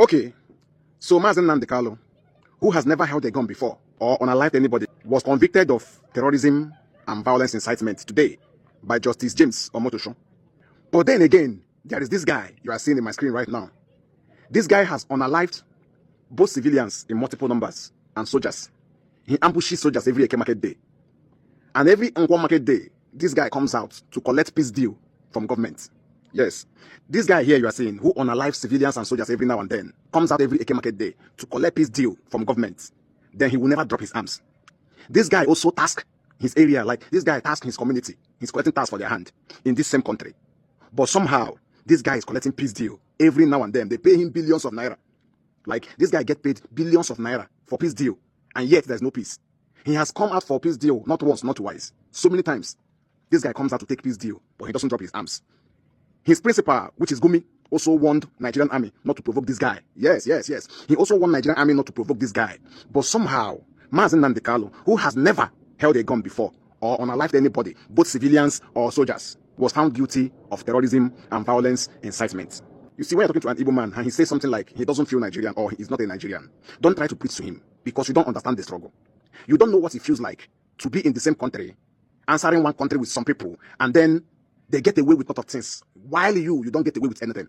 Okay, so Mazen Nandekalo, who has never held a gun before or unalived anybody, was convicted of terrorism and violence incitement today by Justice James Omotosho. But then again, there is this guy you are seeing in my screen right now. This guy has unalived both civilians in multiple numbers and soldiers. He ambushes soldiers every Eke market day. And every Nkwo market day, this guy comes out to collect peace deal from government. Yes, this guy here you are seeing, who unalives civilians and soldiers every now and then, comes out every Eke market day to collect peace deal from government. Then he will never drop his arms. This guy also tasked his area, like this guy tasked his community. He's collecting tasks for their hand in this same country. But somehow, this guy is collecting peace deal every now and then. They pay him billions of naira. Like, this guy get paid billions of naira for peace deal, and yet there's no peace. He has come out for peace deal, not once, not twice. So many times, this guy comes out to take peace deal, but he doesn't drop his arms. His principal, which is Gumi, also warned Nigerian army not to provoke this guy. Yes. He also warned Nigerian army not to provoke this guy. But somehow, Mazen Nandekalo, who has never held a gun before or unalived anybody, both civilians or soldiers, was found guilty of terrorism and violence incitement. You see, when you're talking to an Igbo man and he says something like he doesn't feel Nigerian or he's not a Nigerian, don't try to preach to him because you don't understand the struggle. You don't know what it feels like to be in the same country, answering one country with some people, and then they get away with a lot of things, while you don't get away with anything.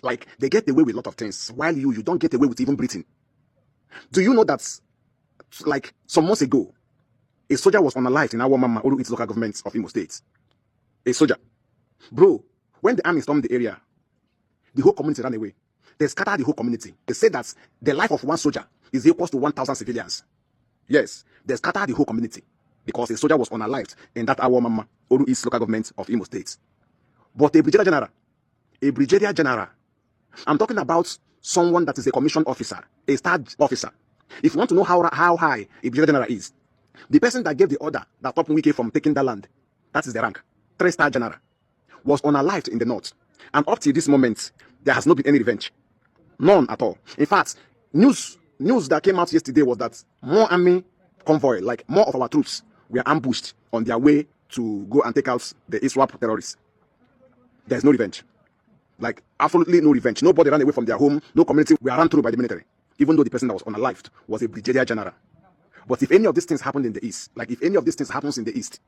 Like, they get away with a lot of things, while you don't get away with even breathing. Do you know that, like, some months ago, a soldier was unalived in our Mama Olu local government of Imo State? A soldier. Bro, when the army stormed the area, the whole community ran away. They scattered the whole community. They said that the life of one soldier is equal to 1,000 civilians. Yes, they scattered the whole community because a soldier was unalived in that our Mama Olu East local government of Imo State. But a brigadier general, I'm talking about someone that is a commissioned officer, a staff officer. If you want to know how high a brigadier general is, the person that gave the order that stopped Wike from taking that land, that is the rank, 3-star general, was unalived in the north. And up to this moment, there has not been any revenge. None at all. In fact, news that came out yesterday was that more army convoy, like more of our troops, were ambushed on their way to go and take out the ISWAP terrorists. There's no revenge. Like, absolutely no revenge. Nobody ran away from their home. No community were run through by the military. Even though the person that was unalived was a brigadier general. But if any of these things happened in the east, like if any of these things happens in the east,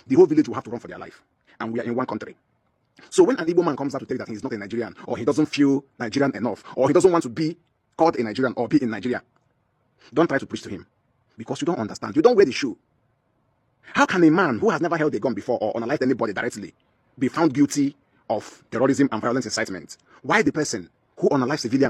the whole village will have to run for their life. And we are in one country. So when an Igbo man comes out to tell you that he's not a Nigerian, or he doesn't feel Nigerian enough, or he doesn't want to be called a Nigerian or be in Nigeria, don't try to preach to him. Because you don't understand. You don't wear the shoe. How can a man who has never held a gun before or unalived anybody directly be found guilty of terrorism and violence incitement? Why the person who unalives civilians